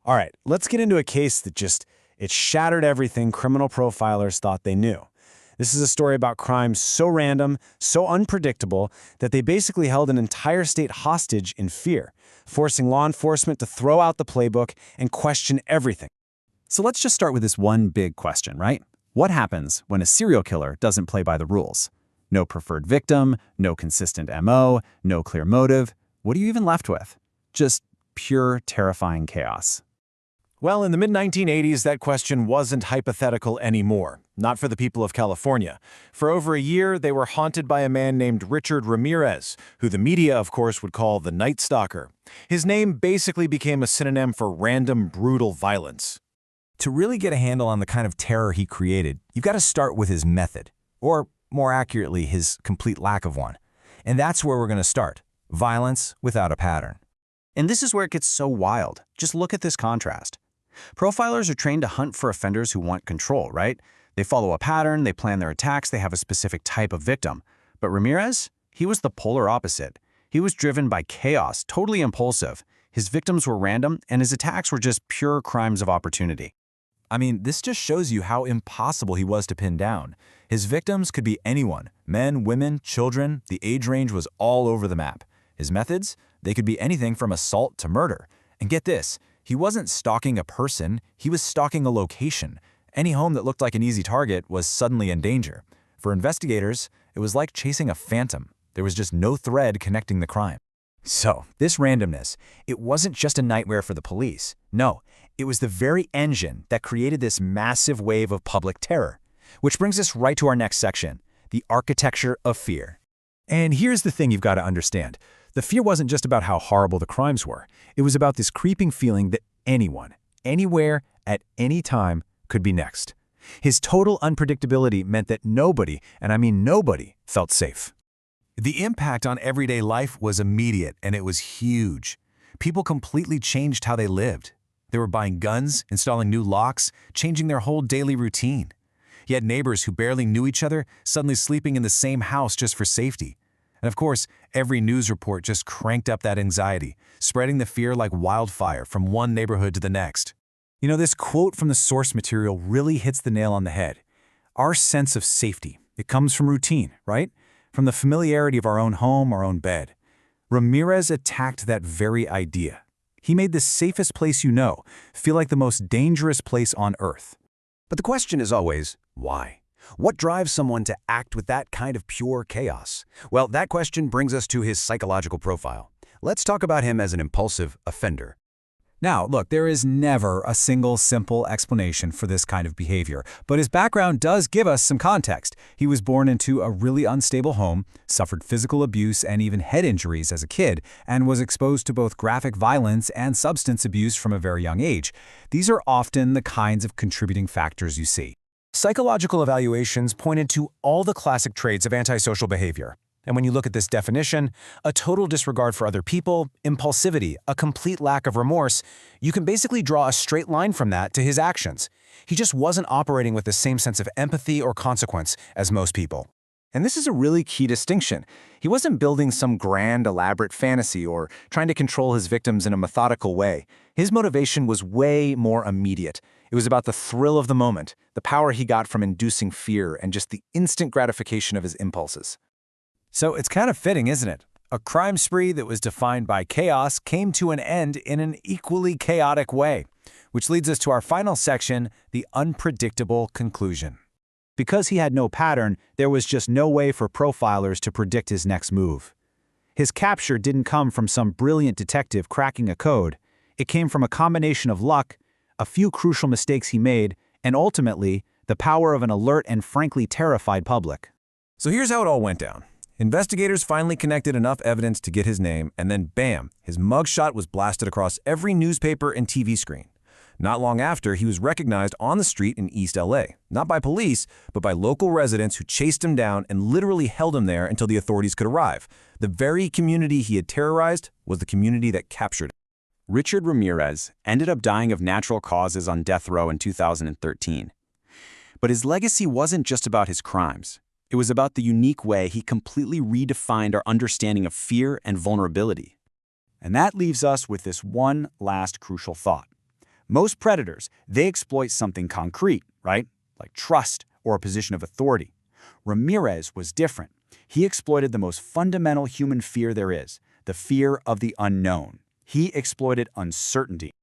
All right, let's get into a case that it shattered everything criminal profilers thought they knew. This is a story about crimes so random, so unpredictable, that they basically held an entire state hostage in fear, forcing law enforcement to throw out the playbook and question everything. So let's just start with this one big question, right? What happens when a serial killer doesn't play by the rules? No preferred victim, no consistent MO, no clear motive. What are you even left with? Just pure, terrifying chaos. Well, in the mid-1980s, that question wasn't hypothetical anymore, not for the people of California. For over a year, they were haunted by a man named Richard Ramirez, who the media, of course, would call the Night Stalker. His name basically became a synonym for random, brutal violence. To really get a handle on the kind of terror he created, you've got to start with his method, or more accurately, his complete lack of one. And that's where we're going to start. Violence without a pattern. And this is where it gets so wild. Just look at this contrast. Profilers are trained to hunt for offenders who want control, right? They follow a pattern, they plan their attacks, they have a specific type of victim. But Ramirez? He was the polar opposite. He was driven by chaos, totally impulsive. His victims were random, and his attacks were just pure crimes of opportunity. I mean, this just shows you how impossible he was to pin down. His victims could be anyone, men, women, children. The age range was all over the map. His methods? They could be anything from assault to murder. And get this, he wasn't stalking a person, he was stalking a location. Any home that looked like an easy target was suddenly in danger. For investigators, it was like chasing a phantom. There was just no thread connecting the crime. So, this randomness, it wasn't just a nightmare for the police. No, it was the very engine that created this massive wave of public terror. Which brings us right to our next section, the architecture of fear. And here's the thing you've got to understand. The fear wasn't just about how horrible the crimes were. It was about this creeping feeling that anyone, anywhere, at any time, could be next. His total unpredictability meant that nobody, and I mean nobody, felt safe. The impact on everyday life was immediate, and it was huge. People completely changed how they lived. They were buying guns, installing new locks, changing their whole daily routine. You had neighbors who barely knew each other suddenly sleeping in the same house just for safety. And of course, every news report just cranked up that anxiety, spreading the fear like wildfire from one neighborhood to the next. You know, this quote from the source material really hits the nail on the head. Our sense of safety, it comes from routine, right? From the familiarity of our own home, our own bed. Ramirez attacked that very idea. He made the safest place you know feel like the most dangerous place on earth. But the question is always, why? What drives someone to act with that kind of pure chaos? Well, that question brings us to his psychological profile. Let's talk about him as an impulsive offender. Now, look, there is never a single simple explanation for this kind of behavior, but his background does give us some context. He was born into a really unstable home, suffered physical abuse and even head injuries as a kid, and was exposed to both graphic violence and substance abuse from a very young age. These are often the kinds of contributing factors you see. Psychological evaluations pointed to all the classic traits of antisocial behavior. And when you look at this definition, a total disregard for other people, impulsivity, a complete lack of remorse, you can basically draw a straight line from that to his actions. He just wasn't operating with the same sense of empathy or consequence as most people. And this is a really key distinction. He wasn't building some grand, elaborate fantasy or trying to control his victims in a methodical way. His motivation was way more immediate. It was about the thrill of the moment, the power he got from inducing fear, and just the instant gratification of his impulses. So it's kind of fitting, isn't it? A crime spree that was defined by chaos came to an end in an equally chaotic way, which leads us to our final section, the unpredictable conclusion. Because he had no pattern, there was just no way for profilers to predict his next move. His capture didn't come from some brilliant detective cracking a code. It came from a combination of luck, a few crucial mistakes he made, and ultimately, the power of an alert and frankly terrified public. So here's how it all went down. Investigators finally connected enough evidence to get his name, and then bam, his mugshot was blasted across every newspaper and TV screen. Not long after, he was recognized on the street in East LA, not by police, but by local residents who chased him down and literally held him there until the authorities could arrive. The very community he had terrorized was the community that captured him. Richard Ramirez ended up dying of natural causes on death row in 2013. But his legacy wasn't just about his crimes. It was about the unique way he completely redefined our understanding of fear and vulnerability. And that leaves us with this one last crucial thought. Most predators, they exploit something concrete, right? Like trust or a position of authority. Ramirez was different. He exploited the most fundamental human fear there is, the fear of the unknown. He exploited uncertainty.